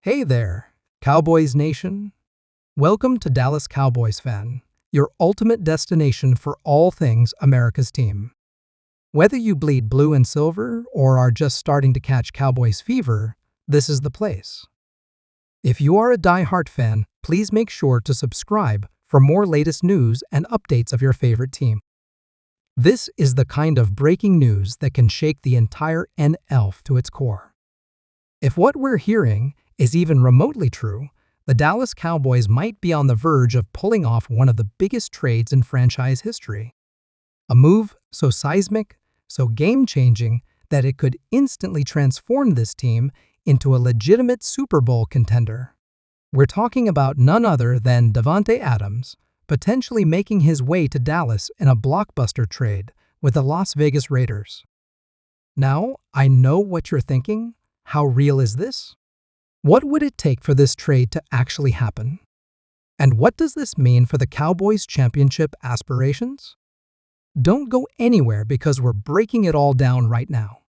Hey there, Cowboys Nation. Welcome to Dallas Cowboys Fan, your ultimate destination for all things America's team. Whether you bleed blue and silver or are just starting to catch Cowboys fever, this is the place. If you are a die-hard fan, please make sure to subscribe for more latest news and updates of your favorite team. This is the kind of breaking news that can shake the entire NFL to its core. If what we're hearing is even remotely true, the Dallas Cowboys might be on the verge of pulling off one of the biggest trades in franchise history. A move so seismic, so game-changing, that it could instantly transform this team into a legitimate Super Bowl contender. We're talking about none other than Davante Adams, potentially making his way to Dallas in a blockbuster trade with the Las Vegas Raiders. Now, I know what you're thinking. How real is this? What would it take for this trade to actually happen? And what does this mean for the Cowboys' championship aspirations? Don't go anywhere because we're breaking it all down right now.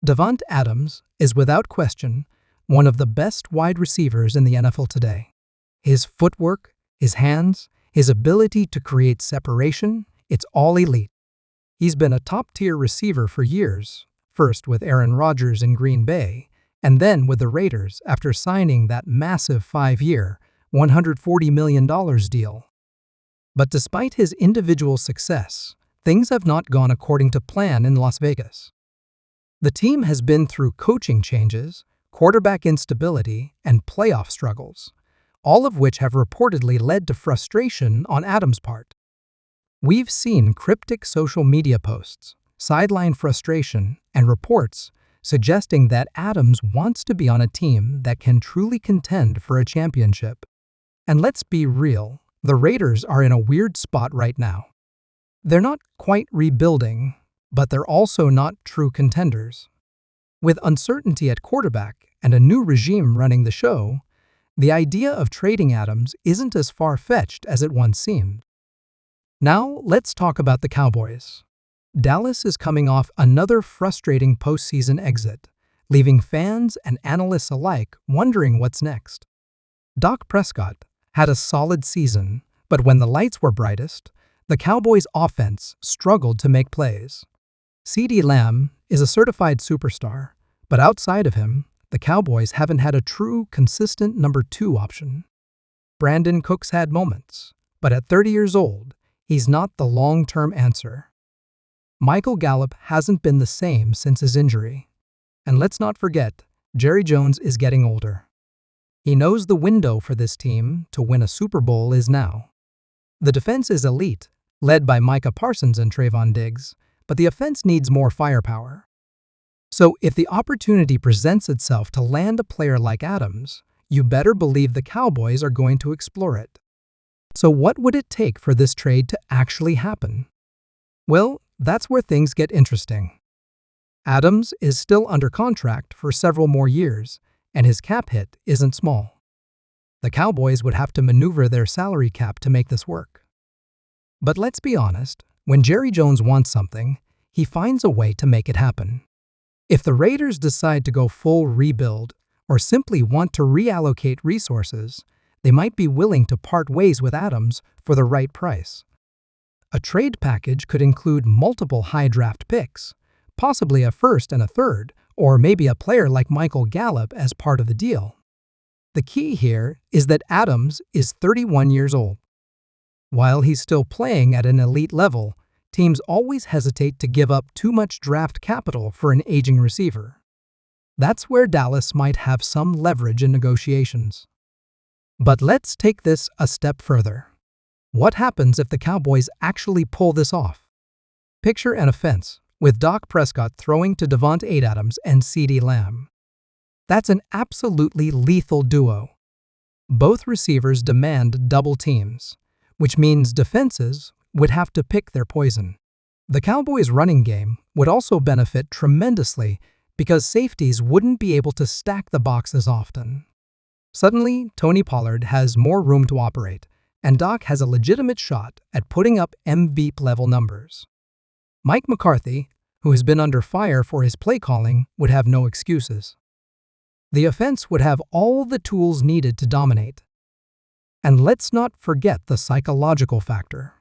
Davante Adams is without question one of the best wide receivers in the NFL today. His footwork, his hands, his ability to create separation, it's all elite. He's been a top-tier receiver for years, first with Aaron Rodgers in Green Bay, and then with the Raiders after signing that massive 5-year, $140 million deal. But despite his individual success, things have not gone according to plan in Las Vegas. The team has been through coaching changes, quarterback instability, and playoff struggles, all of which have reportedly led to frustration on Adams' part. We've seen cryptic social media posts, sideline frustration, and reports suggesting that Adams wants to be on a team that can truly contend for a championship. And let's be real, the Raiders are in a weird spot right now. They're not quite rebuilding, but they're also not true contenders. With uncertainty at quarterback and a new regime running the show, the idea of trading Adams isn't as far-fetched as it once seemed. Now, let's talk about the Cowboys. Dallas is coming off another frustrating postseason exit, leaving fans and analysts alike wondering what's next. Dak Prescott had a solid season, but when the lights were brightest, the Cowboys' offense struggled to make plays. CeeDee Lamb is a certified superstar, but outside of him, the Cowboys haven't had a true, consistent number 2 option. Brandon Cooks had moments, but at 30 years old, he's not the long-term answer. Michael Gallup hasn't been the same since his injury. And let's not forget, Jerry Jones is getting older. He knows the window for this team to win a Super Bowl is now. The defense is elite, led by Micah Parsons and Trayvon Diggs, but the offense needs more firepower. So if the opportunity presents itself to land a player like Adams, you better believe the Cowboys are going to explore it. So what would it take for this trade to actually happen? Well, that's where things get interesting. Adams is still under contract for several more years, and his cap hit isn't small. The Cowboys would have to maneuver their salary cap to make this work. But let's be honest, when Jerry Jones wants something, he finds a way to make it happen. If the Raiders decide to go full rebuild or simply want to reallocate resources, they might be willing to part ways with Adams for the right price. A trade package could include multiple high draft picks, possibly a first and a third, or maybe a player like Michael Gallup as part of the deal. The key here is that Adams is 31 years old. While he's still playing at an elite level, teams always hesitate to give up too much draft capital for an aging receiver. That's where Dallas might have some leverage in negotiations. But let's take this a step further. What happens if the Cowboys actually pull this off? Picture an offense with Dak Prescott throwing to Davante Adams and CeeDee Lamb. That's an absolutely lethal duo. Both receivers demand double teams, which means defenses would have to pick their poison. The Cowboys' running game would also benefit tremendously because safeties wouldn't be able to stack the box as often. Suddenly, Tony Pollard has more room to operate, and Dak has a legitimate shot at putting up MVP-level numbers. Mike McCarthy, who has been under fire for his play calling, would have no excuses. The offense would have all the tools needed to dominate. And let's not forget the psychological factor.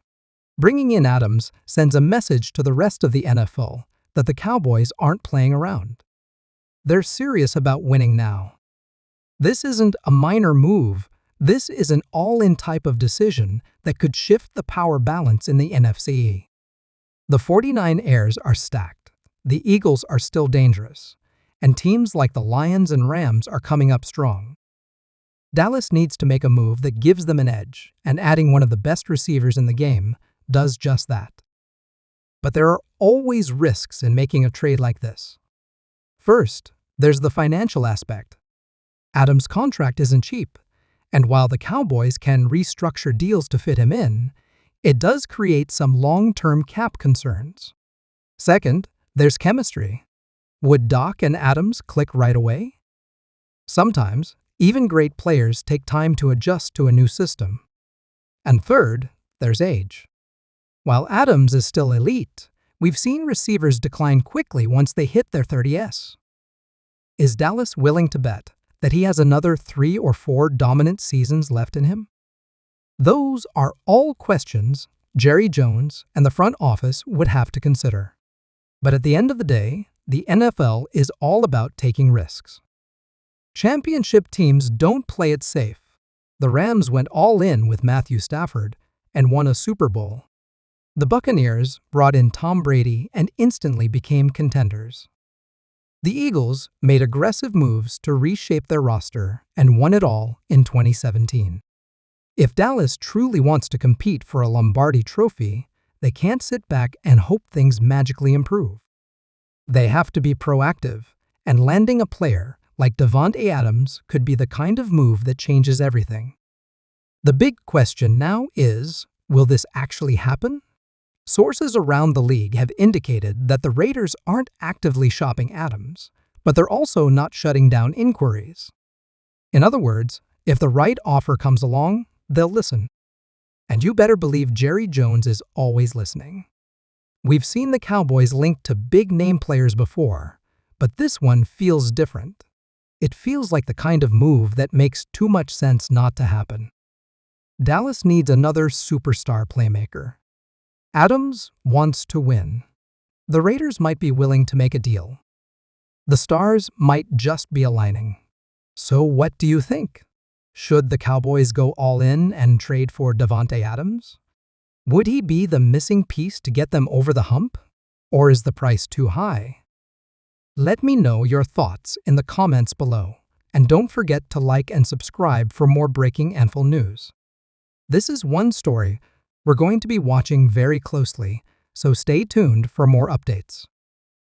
Bringing in Adams sends a message to the rest of the NFL that the Cowboys aren't playing around. They're serious about winning now. This isn't a minor move. This is an all-in type of decision that could shift the power balance in the NFC. The 49ers are stacked. The Eagles are still dangerous. And teams like the Lions and Rams are coming up strong. Dallas needs to make a move that gives them an edge, and adding one of the best receivers in the game does just that. But there are always risks in making a trade like this. First, there's the financial aspect. Adams' contract isn't cheap, and while the Cowboys can restructure deals to fit him in, it does create some long-term cap concerns. Second, there's chemistry. Would Doc and Adams click right away? Sometimes, even great players take time to adjust to a new system. And third, there's age. While Adams is still elite, we've seen receivers decline quickly once they hit their 30s. Is Dallas willing to bet that he has another 3 or 4 dominant seasons left in him? Those are all questions Jerry Jones and the front office would have to consider. But at the end of the day, the NFL is all about taking risks. Championship teams don't play it safe. The Rams went all in with Matthew Stafford and won a Super Bowl. The Buccaneers brought in Tom Brady and instantly became contenders. The Eagles made aggressive moves to reshape their roster and won it all in 2017. If Dallas truly wants to compete for a Lombardi trophy, they can't sit back and hope things magically improve. They have to be proactive, and landing a player like Davante Adams could be the kind of move that changes everything. The big question now is, will this actually happen? Sources around the league have indicated that the Raiders aren't actively shopping Adams, but they're also not shutting down inquiries. In other words, if the right offer comes along, they'll listen. And you better believe Jerry Jones is always listening. We've seen the Cowboys linked to big-name players before, but this one feels different. It feels like the kind of move that makes too much sense not to happen. Dallas needs another superstar playmaker. Adams wants to win. The Raiders might be willing to make a deal. The stars might just be aligning. So what do you think? Should the Cowboys go all in and trade for Davante Adams? Would he be the missing piece to get them over the hump? Or is the price too high? Let me know your thoughts in the comments below. And don't forget to like and subscribe for more breaking NFL news. This is one story we're going to be watching very closely, so stay tuned for more updates.